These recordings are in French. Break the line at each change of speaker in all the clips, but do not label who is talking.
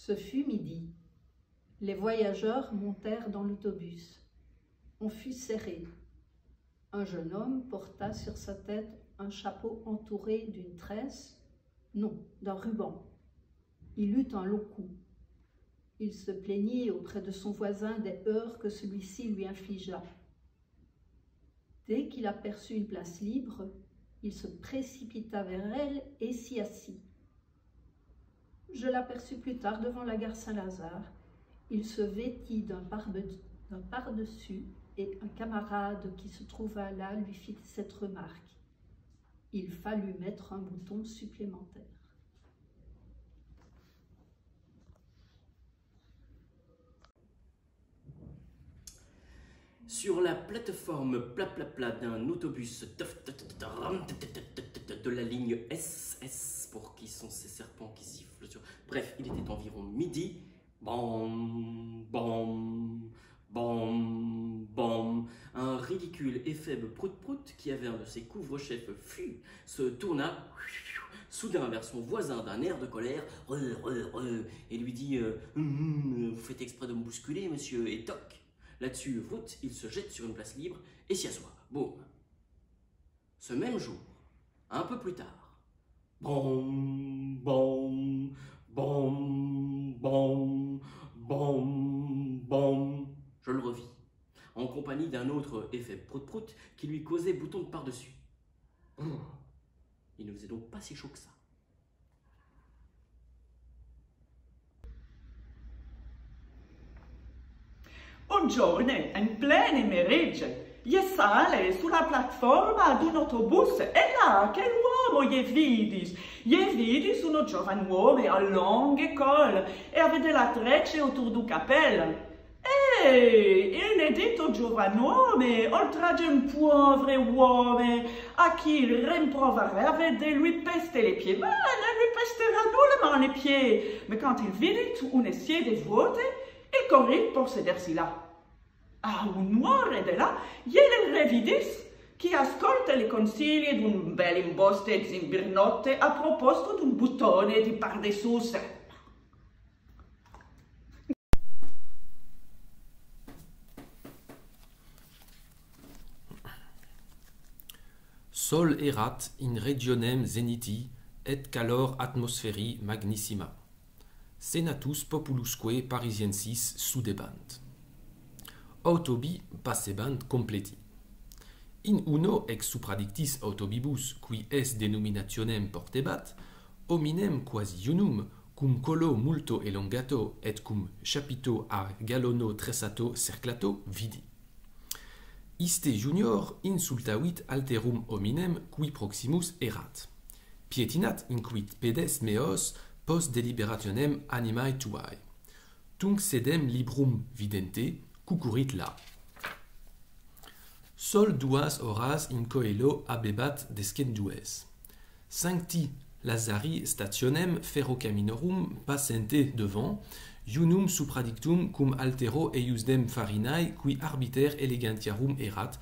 Ce fut midi. Les voyageurs montèrent dans l'autobus. On fut serré. Un jeune homme porta sur sa tête un chapeau entouré d'une tresse, non, d'un ruban. Il eut un long coup. Il se plaignit auprès de son voisin des heurts que celui-ci lui infligea. Dès qu'il aperçut une place libre, il se précipita vers elle et s'y assit. Je l'aperçus plus tard devant la gare Saint-Lazare. Il se vêtit d'un pardessus et un camarade qui se trouva là lui fit cette remarque. Il fallut mettre un bouton supplémentaire.
Sur la plateforme plat d'un autobus de la ligne SS, pour qui sont ces serpents qui sifflent sur... Bref, il était environ midi. Bam, bam, bam, bam. Un ridicule et faible prout-prout qui avait un de ses couvre-chefs se tourna soudain vers son voisin d'un air de colère et lui dit vous faites exprès de me bousculer, monsieur, et toc. Là-dessus, vrout, il se jette sur une place libre et s'y assoit. Boum. Ce même jour, un peu plus tard, bam, bam, bam, bam, bam, bam, je le revis, en compagnie d'un autre effet prout-prout qui lui causait bouton de par-dessus. Il ne faisait donc pas si chaud que ça.
Un giorno, in pleno pomeriggio, gli sale sulla piattaforma di un autobus e là che l'uomo gli vidi un giovane uomo a lunghe colle e aveva la trecce attorno del cappello. E il nedetto giovane uomo, oltre un povero uomo a chi rimproverebbe di lui pester les pieds, ma non lui pestera nullement les pieds. Mais quand il vide une siede vuote, il corrit pour sedersi là. A un'ora di là, gliene revidis che ascolta le consigli di un bel imboste zimbirnotte a proposito di un bottone di pardessus.
Sol erat in regionem zeniti et calor atmospheri magnissima. Senatus populusque parisiensis sudebant. Autobi passebant completi. In uno ex supradictis autobibus qui es denominationem portebat, hominem quasi iunum cum colo multo elongato et cum chapito a galono tressato cerclato vidi. Iste junior insultavit alterum hominem qui proximus erat. Pietinat inquit pedes meos post deliberationem animae tuae. Tunc sedem librum vidente, cucurit la. Sol duas horas in coelo abebat descendues. Sancti Lazari stationem ferrocaminorum passente devant, iunum supradictum cum altero eiusdem farinae qui arbiter elegantiarum erat,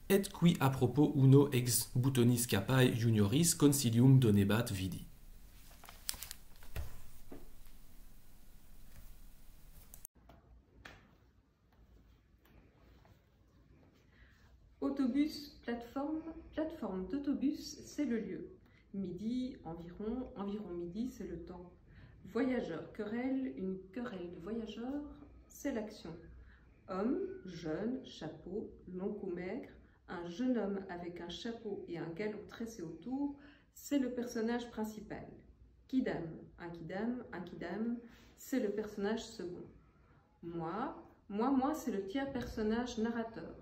et qui a propos uno ex butonis capae junioris consilium donebat vidi.
Autobus, plateforme d'autobus, c'est le lieu. Midi, environ midi, c'est le temps. Voyageur, querelle, une querelle de voyageurs, c'est l'action. Homme, jeune, chapeau, long ou maigre, un jeune homme avec un chapeau et un galon tressé autour, c'est le personnage principal. Quidam, un quidam, c'est le personnage second. Moi, c'est le tiers personnage narrateur.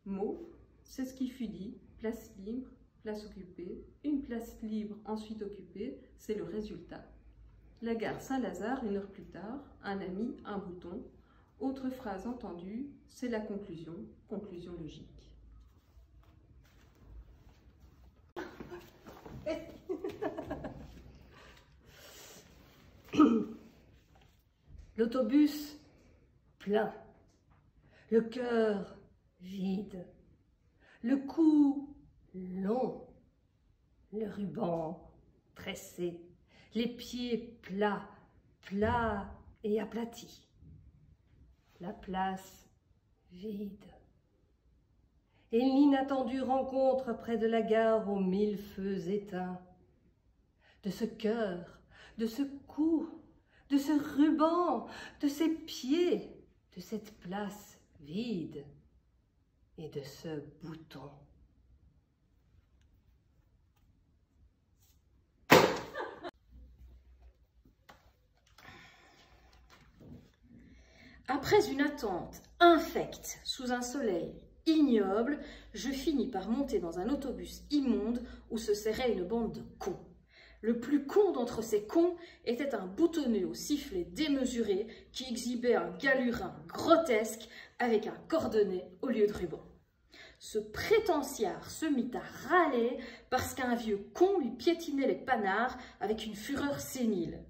Mot, c'est ce qui fut dit, place libre, place occupée, une place libre ensuite occupée, c'est le résultat. La gare Saint-Lazare, 1 heure plus tard, un ami, un bouton. Autre phrase entendue, c'est la conclusion logique.
L'autobus plein, le cœur vide, le cou long, le ruban tressé, les pieds plats, plat et aplati. La place vide. Et l'inattendue rencontre près de la gare aux 1000 feux éteints. De ce cœur, de ce cou, de ce ruban, de ces pieds, de cette place vide et de ce bouton.
Après une attente infecte sous un soleil ignoble, je finis par monter dans un autobus immonde où se serrait une bande de cons. Le plus con d'entre ces cons était un boutonneux au sifflet démesuré qui exhibait un galurin grotesque avec un cordonnet au lieu de ruban. Ce prétentiard se mit à râler parce qu'un vieux con lui piétinait les panards avec une fureur sénile.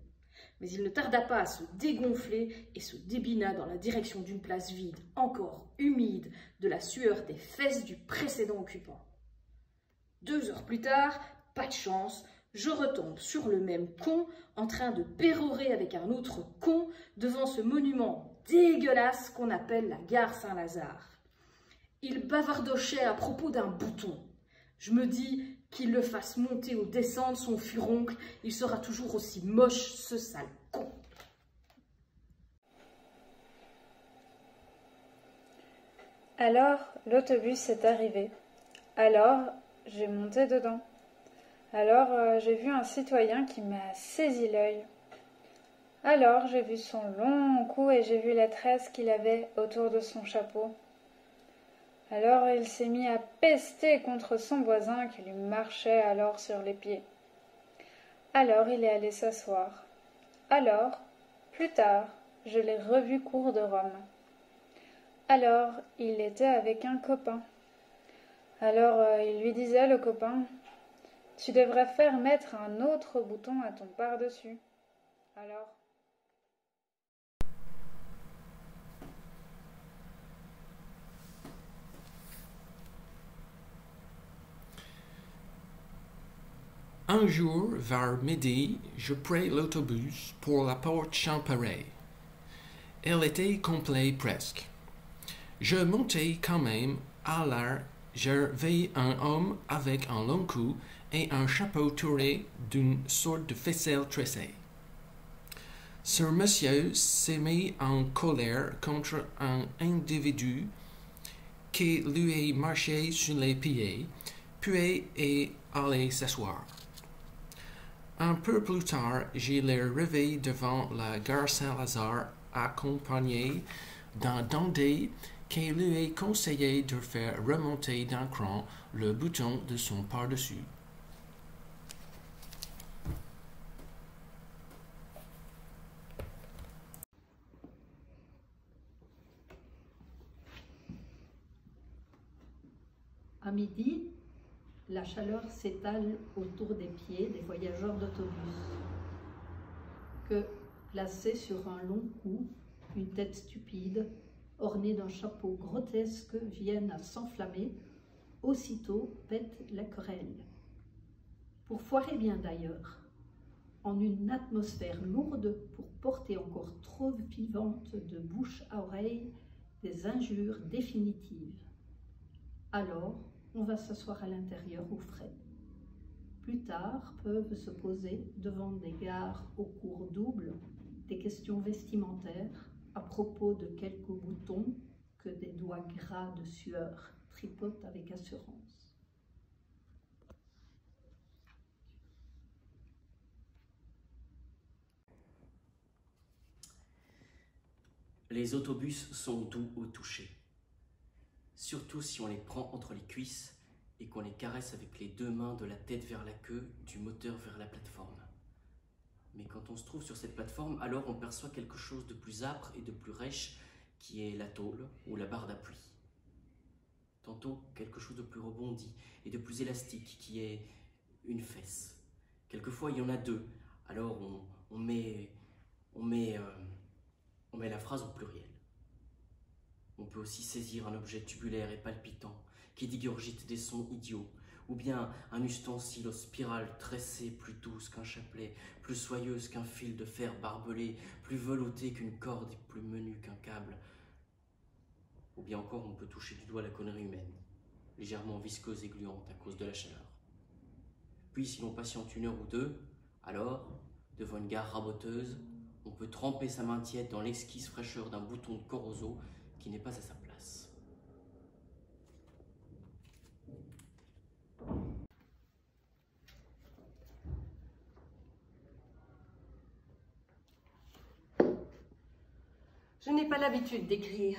Mais il ne tarda pas à se dégonfler et se débina dans la direction d'une place vide, encore humide de la sueur des fesses du précédent occupant. 2 heures plus tard, pas de chance, je retombe sur le même con en train de pérorer avec un autre con devant ce monument dégueulasse qu'on appelle la gare Saint-Lazare. Il bavardochait à propos d'un bouton. Je me dis qu'il le fasse monter ou descendre son furoncle, il sera toujours aussi moche, ce sale con.
Alors, l'autobus est arrivé. Alors, j'ai monté dedans. Alors, j'ai vu un citoyen qui m'a saisi l'œil. Alors, j'ai vu son long cou et j'ai vu la tresse qu'il avait autour de son chapeau. Alors il s'est mis à pester contre son voisin qui lui marchait alors sur les pieds. Alors il est allé s'asseoir. Alors, plus tard, je l'ai revu cours de Rome. Alors il était avec un copain. Alors il lui disait, le copain, « Tu devrais faire mettre un autre bouton à ton par-dessus. » Alors...
Un jour, vers midi, je pris l'autobus pour la porte Champéret. Elle était complète presque. Je montais quand même. Alors, je vis un homme avec un long cou et un chapeau touré d'une sorte de ficelle tressée. Ce monsieur s'est mis en colère contre un individu qui lui marchait sur les pieds, puis est allé s'asseoir. Un peu plus tard, je l'ai revu devant la gare Saint-Lazare accompagné d'un dandy qui lui a conseillé de faire remonter d'un cran le bouton de son par-dessus.
À midi, la chaleur s'étale autour des pieds des voyageurs d'autobus, que, placés sur un long cou, une tête stupide, ornée d'un chapeau grotesque, viennent à s'enflammer, aussitôt pètent la querelle. Pour foirer bien d'ailleurs, en une atmosphère lourde pour porter encore trop vivante de bouche à oreille des injures définitives. Alors, on va s'asseoir à l'intérieur au frais. Plus tard, peuvent se poser devant des gares au cours double des questions vestimentaires à propos de quelques boutons que des doigts gras de sueur tripotent avec assurance.
Les autobus sont doux au toucher. Surtout si on les prend entre les cuisses et qu'on les caresse avec les 2 mains de la tête vers la queue, du moteur vers la plateforme. Mais quand on se trouve sur cette plateforme, alors on perçoit quelque chose de plus âpre et de plus rêche qui est la tôle ou la barre d'appui. Tantôt quelque chose de plus rebondi et de plus élastique qui est une fesse. Quelquefois il y en a 2, alors on met la phrase au pluriel. On peut aussi saisir un objet tubulaire et palpitant qui digurgite des sons idiots, ou bien un ustensile aux spirales tressées plus douce qu'un chapelet, plus soyeuse qu'un fil de fer barbelé, plus veloutée qu'une corde et plus menue qu'un câble. Ou bien encore on peut toucher du doigt la connerie humaine, légèrement visqueuse et gluante à cause de la chaleur. Puis si l'on patiente 1 heure ou 2, alors, devant une gare raboteuse, on peut tremper sa main tiède dans l'exquise fraîcheur d'un bouton de Corozo qui n'est pas à sa place.
Je n'ai pas l'habitude d'écrire.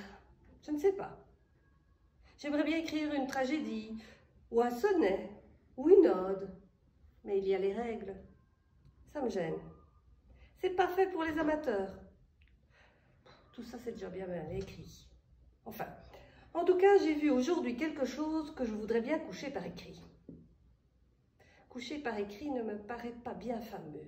Je ne sais pas. J'aimerais bien écrire une tragédie, ou un sonnet, ou une ode. Mais il y a les règles. Ça me gêne. C'est pas fait pour les amateurs. Tout ça, c'est déjà bien écrit. Enfin, en tout cas, j'ai vu aujourd'hui quelque chose que je voudrais bien coucher par écrit. Coucher par écrit ne me paraît pas bien fameux.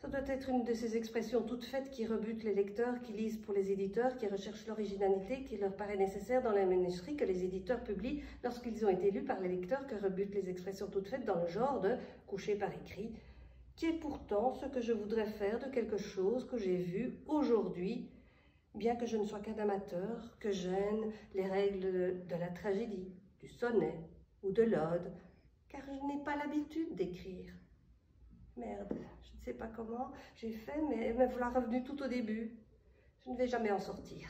Ça doit être une de ces expressions toutes faites qui rebutent les lecteurs, qui lisent pour les éditeurs, qui recherchent l'originalité qui leur paraît nécessaire dans les manuscrits que les éditeurs publient lorsqu'ils ont été lus par les lecteurs, que rebutent les expressions toutes faites dans le genre de coucher par écrit, qui est pourtant ce que je voudrais faire de quelque chose que j'ai vu aujourd'hui, bien que je ne sois qu'un amateur, que j'aime les règles de la tragédie, du sonnet ou de l'ode, car je n'ai pas l'habitude d'écrire. Merde, je ne sais pas comment j'ai fait, mais me voilà revenu tout au début. Je ne vais jamais en sortir.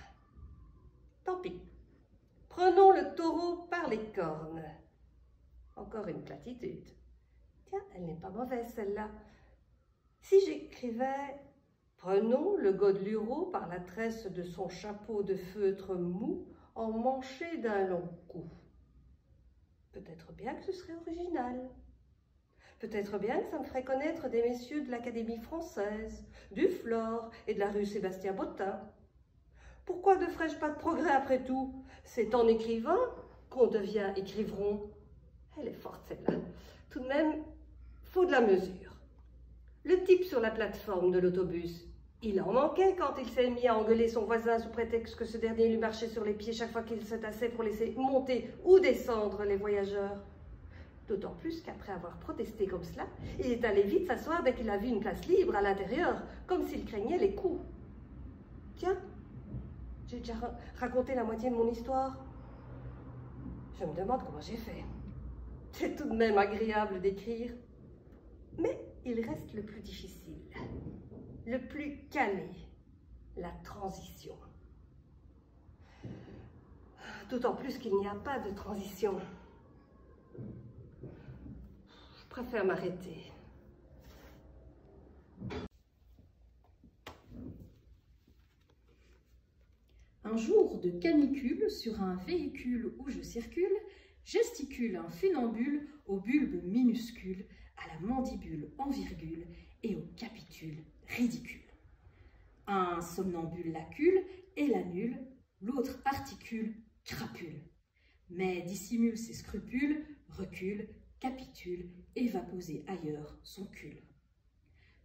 Tant pis. Prenons le taureau par les cornes. Encore une platitude. Tiens, elle n'est pas mauvaise celle-là. Si j'écrivais « Prenons le godelureau par la tresse de son chapeau de feutre mou, emmanché d'un long cou », peut-être bien que ce serait original. Peut-être bien que ça me ferait connaître des messieurs de l'Académie française, du Flore et de la rue Sébastien-Bottin. Pourquoi ne ferais-je pas de progrès après tout? C'est en écrivant qu'on devient écriveron. Elle est forte celle-là. Tout de même, faut de la mesure. Le type sur la plateforme de l'autobus, il en manquait quand il s'est mis à engueuler son voisin sous prétexte que ce dernier lui marchait sur les pieds chaque fois qu'il se tassait pour laisser monter ou descendre les voyageurs. D'autant plus qu'après avoir protesté comme cela, il est allé vite s'asseoir dès qu'il a vu une place libre à l'intérieur, comme s'il craignait les coups. Tiens, j'ai déjà raconté la moitié de mon histoire. Je me demande comment j'ai fait. C'est tout de même agréable d'écrire. Mais il reste le plus difficile, le plus calé, la transition. D'autant plus qu'il n'y a pas de transition. Je préfère m'arrêter.
Un jour de canicule, sur un véhicule où je circule, gesticule un funambule au bulbe minuscule, à la mandibule en virgule et au capitule ridicule. Un somnambule lacule et l'annule, l'autre articule, crapule, mais dissimule ses scrupules, recule, capitule et va poser ailleurs son cul.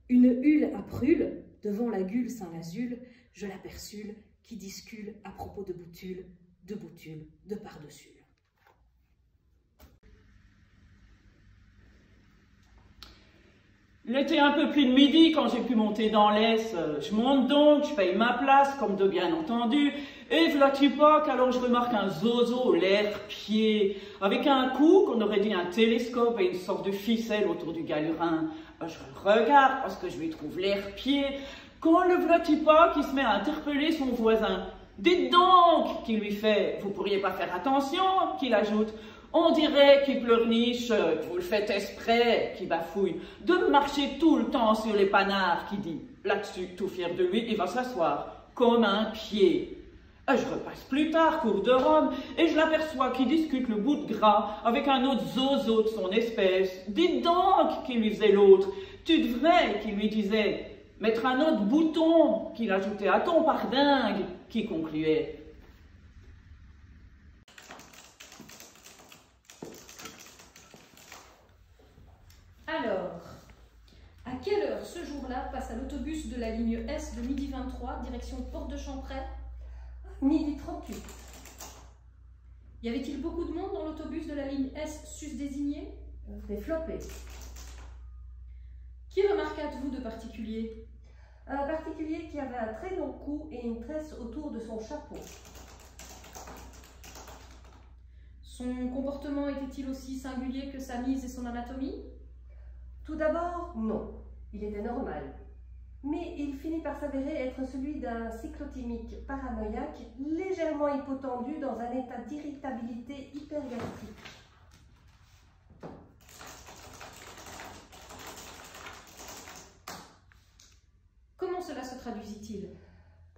Une hule à prule, devant la gueule Saint-Lazule, je l'aperçule, qui discule à propos de boutule, de par-dessus.
Il était un peu plus de midi quand j'ai pu monter dans l'Est. Je monte donc, je paye ma place, comme de bien entendu, et voilà-tu pas qu'alors je remarque un zozo l'air-pied, avec un cou qu'on aurait dit un télescope et une sorte de ficelle autour du galurin. Je le regarde parce que je lui trouve l'air-pied, quand le voilà-tu pas qui se met à interpeller son voisin. Dites donc, qu'il lui fait, vous pourriez pas faire attention, qu'il ajoute. On dirait qu'il pleurniche, vous le faites exprès, qui bafouille, de marcher tout le temps sur les panards, qui dit. Là-dessus, tout fier de lui, il va s'asseoir, comme un pied. Je repasse plus tard, cours de Rome, et je l'aperçois qui discute le bout de gras avec un autre zozo de son espèce. Dites donc, qu'il lui faisait l'autre, tu devrais, qu'il lui disait, mettre un autre bouton, qu'il ajoutait à ton pardingue, qui concluait.
Alors, à quelle heure ce jour-là passe à l'autobus de la ligne S de midi 23, direction Porte de Champray?
Midi 38.
Y avait-il beaucoup de monde dans l'autobus de la ligne S sus-désigné?
développé.
Qui remarquâtes-vous de particulier?
Un particulier qui avait un très long cou et une tresse autour de son chapeau.
Son comportement était-il aussi singulier que sa mise et son anatomie?
Tout d'abord, non. Il était normal. Mais il finit par s'avérer être celui d'un cyclotimique paranoïaque légèrement hypotendu dans un état d'irritabilité hypergastrique.
Comment cela se traduisit-il?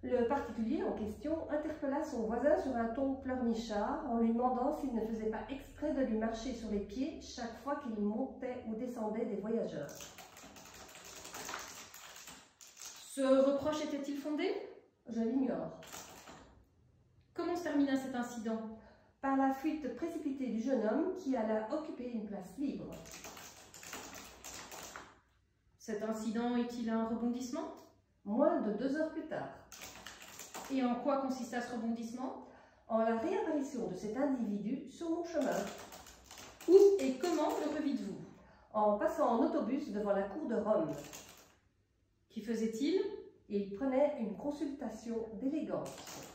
Le particulier en question interpella son voisin sur un ton pleurnichard en lui demandant s'il ne faisait pas exprès de lui marcher sur les pieds chaque fois qu'il montait ou descendait des voyageurs.
Ce reproche était-il fondé?
Je l'ignore.
Comment se termina cet incident?
Par la fuite précipitée du jeune homme qui alla occuper une place libre.
Cet incident est-il un rebondissement?
Moins de 2 heures plus tard.
Et en quoi consista ce rebondissement?
En la réapparition de cet individu sur mon chemin.
Où et comment le revîtes-vous?
En passant en autobus devant la cour de Rome.
Qui faisait-il?
Il prenait une consultation d'élégance.